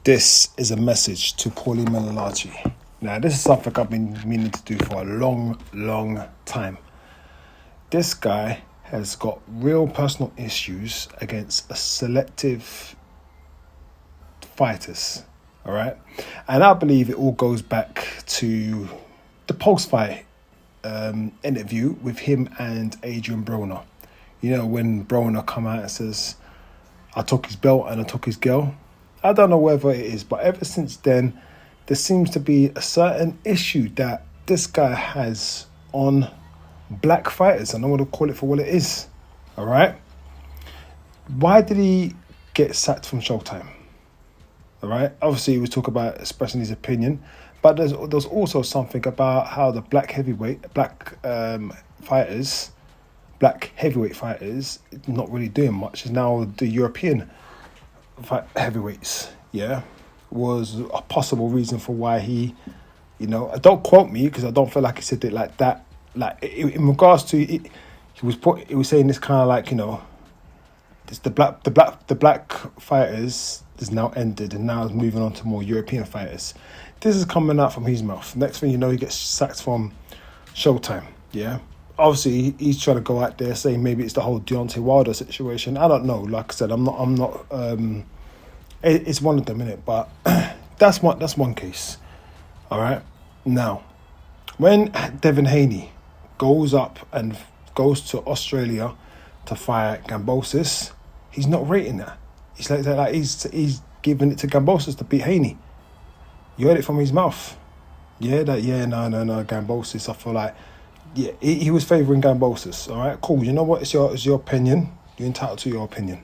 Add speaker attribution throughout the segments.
Speaker 1: This is a message to Paulie Malignaggi. Now, this is something I've been meaning to do for a long time. This guy has got real personal issues against a selective fighters, all right? And I believe it all goes back to the post-fight interview with him and Adrian Broner. You know, when Broner come out and says, I took his belt and I took his girl. I don't know whether it is, but ever since then, there seems to be a certain issue that this guy has on black fighters, and I'm going to call it for what it is. All right? Why did he get sacked from Showtime? All right? Obviously, he was talking about expressing his opinion, but there's also something about how the black heavyweight fighters, not really doing much. Is now the European heavyweights, yeah, was a possible reason for why he, don't quote me because I don't feel like he said it like that. Like in regards to it, he was saying this kind of like, it's the black fighters is now ended and now is moving on to more European fighters. This is coming out from his mouth. Next thing you know, he gets sacked from Showtime. Yeah. Obviously, he's trying to go out there saying maybe it's the whole Deontay Wilder situation. I don't know. Like I said, I'm not. It's one of them, innit? But that's one case. All right. Now, when Devin Haney goes up and goes to Australia to fight Gambosis, he's not rating that. He's like he's giving it to Gambosis to beat Haney. You heard it from his mouth. No, Gambosis. I feel like. Yeah, he was favouring Gambosis. All right, cool. You know what? It's your opinion. You're entitled to your opinion.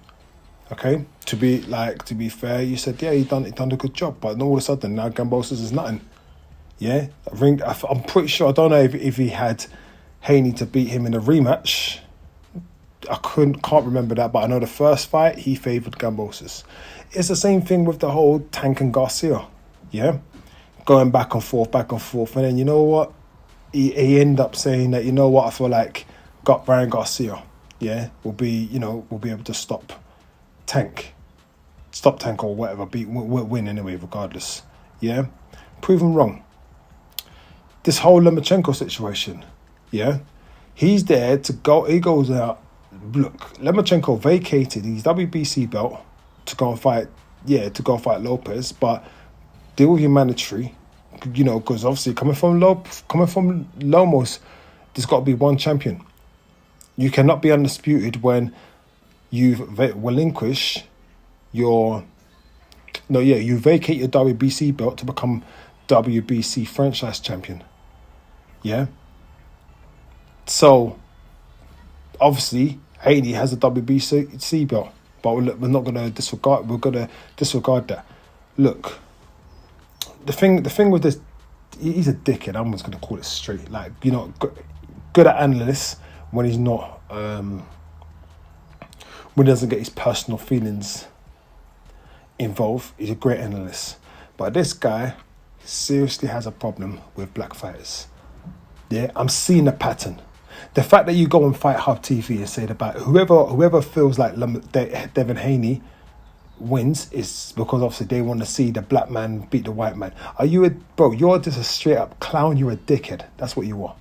Speaker 1: Okay. To be fair, you said he done a good job, but all of a sudden now Gambosis is nothing. Yeah, I'm pretty sure. I don't know if he had Haney to beat him in a rematch. I can't remember that, but I know the first fight he favoured Gambosis. It's the same thing with the whole Tank and Garcia. Yeah, going back and forth, and then you know what? He ended up saying that, I feel like Brian Garcia, will be able to stop Tank or whatever, win anyway, regardless. Yeah, prove him wrong. This whole Lomachenko situation, he's there to go. He goes out. Look, Lomachenko vacated his WBC belt to go and fight. To go and fight Lopez, but deal with your mandatory. Because obviously coming from Lomos, there's got to be one champion. You cannot be undisputed when you've relinquished you vacate your WBC belt to become WBC franchise champion. Yeah. So obviously Haney has a WBC belt, but we're not going to disregard. We're going to disregard that. Look. The thing with this, he's a dickhead. I'm just going to call it straight. Like, good at analysis when he's not, when he doesn't get his personal feelings involved. He's a great analyst. But this guy seriously has a problem with black fighters. Yeah, I'm seeing a pattern. The fact that you go on Fight Hub TV and say about whoever feels like Devin Haney wins is because obviously they want to see the black man beat the white man. You're just a straight up clown. You're a dickhead. That's what you are.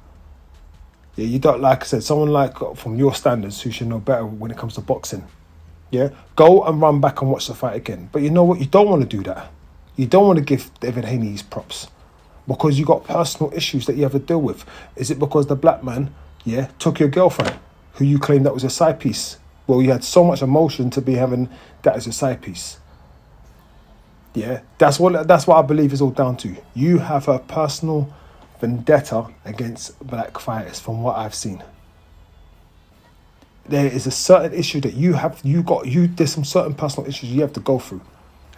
Speaker 1: Yeah, you don't, like I said, someone like from your standards who should know better when it comes to boxing. Yeah, go and run back and watch the fight again. But you know what? You don't want to do that. You don't want to give Devin Haney his props because you got personal issues that you have to deal with. Is it because the black man, took your girlfriend who you claim that was a side piece? Well, you had so much emotion to be having that as a side piece. Yeah, that's what I believe is all down to. You have a personal vendetta against black fighters, from what I've seen. There is a certain issue that there's some certain personal issues you have to go through.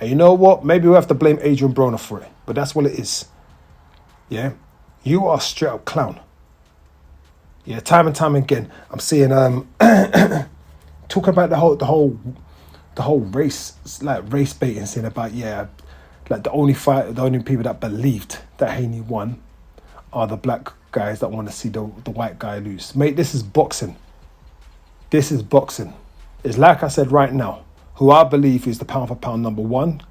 Speaker 1: And you know what? Maybe we have to blame Adrian Broner for it, but that's what it is. Yeah, you are a straight up clown. Yeah, time and time again, I'm seeing talking about the whole race, like race baiting, saying about like the only people that believed that Haney won are the black guys that want to see the white guy lose. Mate, this is boxing. This is boxing. It's like I said right now, who I believe is the pound for pound number one,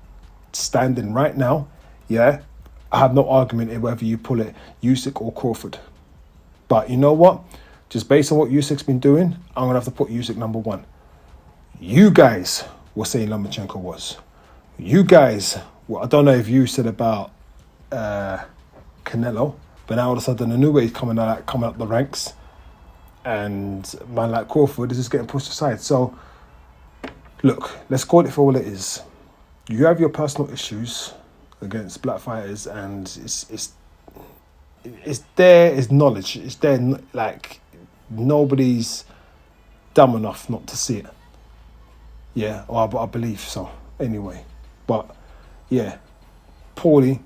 Speaker 1: standing right now, yeah, I have no argument in whether you pull it Usyk or Crawford. But you know what? Just based on what Usyk's been doing, I'm gonna have to put Usyk number one. You guys were saying Lomachenko was. You guys, well, I don't know if you said about Canelo, but now all of a sudden a new way is coming up the ranks, and man like Crawford is just getting pushed aside. So, look, let's call it for what it is. You have your personal issues against black fighters, and it's there. It's knowledge. It's there. Like nobody's dumb enough not to see it. Yeah, or I believe so. Anyway, but yeah, Paulie.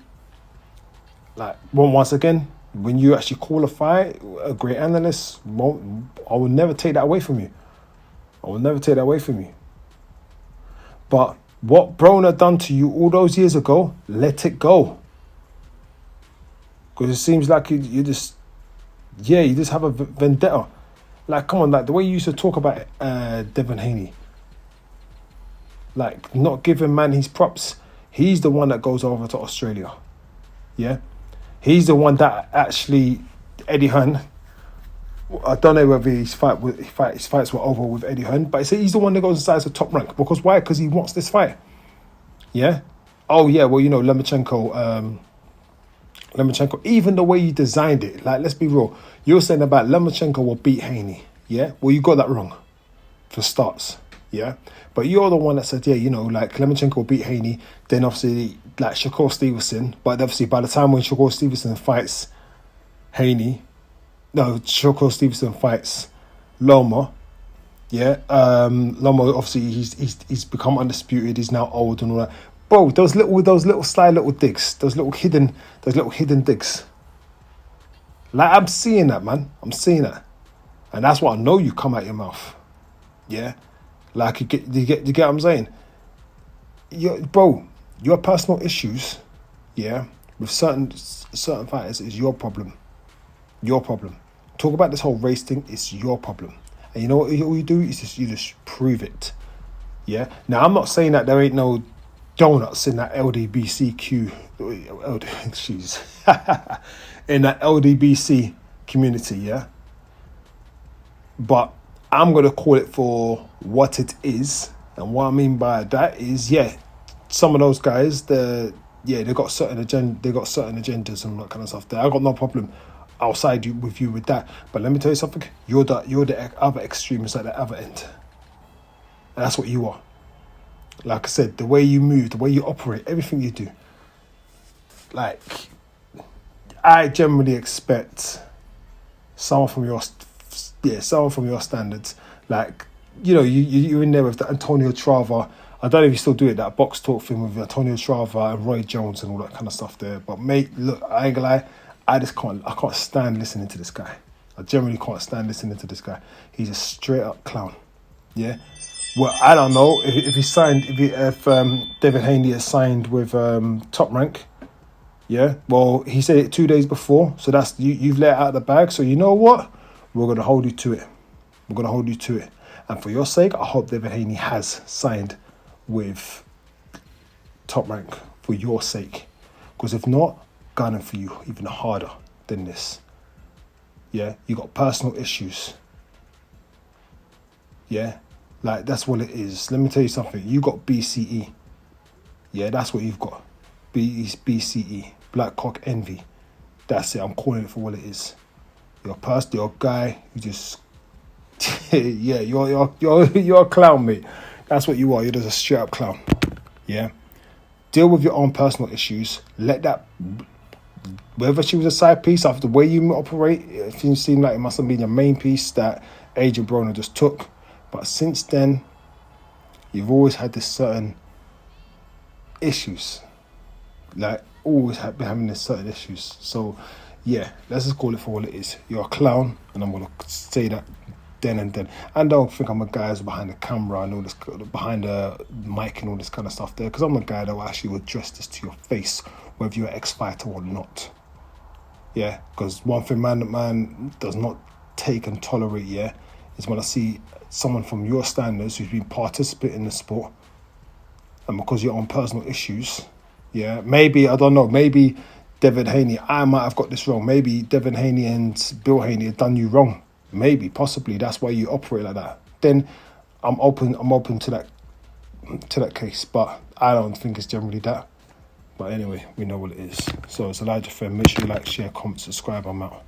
Speaker 1: Like once again, when you actually call a fight, a great analyst, I will never take that away from you. I will never take that away from you. But what Broner done to you all those years ago, let it go. Because it seems like you just have a vendetta. Like, come on, like the way you used to talk about Devin Haney. Like, not giving man his props. He's the one that goes over to Australia. Yeah? He's the one that actually, Eddie Hearn, I don't know whether his fights were over with Eddie Hearn, but he's the one that goes inside as a top rank. Because why? Because he wants this fight. Yeah? Oh, yeah, well, you know, Lomachenko, even the way you designed it, like, let's be real. You were saying about Lomachenko will beat Haney. Yeah? Well, you got that wrong, for starts. Yeah? But you're the one that said, yeah, you know, like, Lomachenko will beat Haney. Then, obviously, like, Shakur Stevenson. But, obviously, by the time when Shakur Stevenson fights Shakur Stevenson fights Loma. Yeah? Loma, obviously, he's become undisputed. He's now old and all that. Bro, those little sly little digs. Those little hidden digs. Like, I'm seeing that, man. I'm seeing that. And that's what I know you come out your mouth. Yeah? Like, you get what I'm saying? Your personal issues, yeah, with certain fighters is your problem. Your problem. Talk about this whole race thing, it's your problem. And you know what all you do is you just prove it. Yeah? Now, I'm not saying that there ain't no donuts in that LDBCQ, in that LDBC community, yeah? But I'm going to call it for what it is. And what I mean by that is, yeah, some of those guys, they got certain agendas and that kind of stuff there. I got no problem. I'll side with you with that. But let me tell you something. You're the other extremist at the other end. And that's what you are. Like I said, the way you move, the way you operate, everything you do. Like, I generally expect someone from your standards. Like, you know, you're in there with the Antonio Trava. I don't know if you still do it, that box talk thing with Antonio Trava and Roy Jones and all that kind of stuff there. But mate, look, I ain't gonna lie, I can't stand listening to this guy. I generally can't stand listening to this guy. He's a straight up clown. Yeah. Well, I don't know if Devin Haney has signed with Top Rank. Yeah. Well, he said it 2 days before, so that's you've let it out of the bag. So you know what? We're gonna hold you to it. We're gonna hold you to it. And for your sake, I hope Devin Haney has signed with Top Rank for your sake. Because if not, gunning for you even harder than this. Yeah, you got personal issues. Yeah, like that's what it is. Let me tell you something. You got BCE. Yeah, that's what you've got. BCE, Black Cock Envy. That's it. I'm calling it for what it is. You're a guy who just, yeah, you're a clown, mate. That's what you are. You're just a straight up clown. Yeah. Deal with your own personal issues. Let that, whether she was a side piece after the way you operate, it seemed like it must have been your main piece that Adrian Broner just took. But since then, you've always had this certain issues. Like, always been having this certain issues. So, yeah, let's just call it for what it is. You're a clown, and I'm going to say that then and then. I don't think I'm a guy who's behind the camera and all this, behind the mic and all this kind of stuff there, because I'm a guy that will actually address this to your face, whether you're an ex-fighter or not. Yeah, because one thing man does not take and tolerate, yeah, is when I see someone from your standards who's been participating in the sport, and because you're on personal issues, Yeah, maybe, I don't know, maybe Devin Haney, I might have got this wrong. Maybe Devin Haney and Bill Haney have done you wrong. Maybe, possibly, that's why you operate like that. Then I'm open to that case, but I don't think it's generally that. But anyway, we know what it is. So it's Elijah Friend. Make sure you like, share, comment, subscribe. I'm out.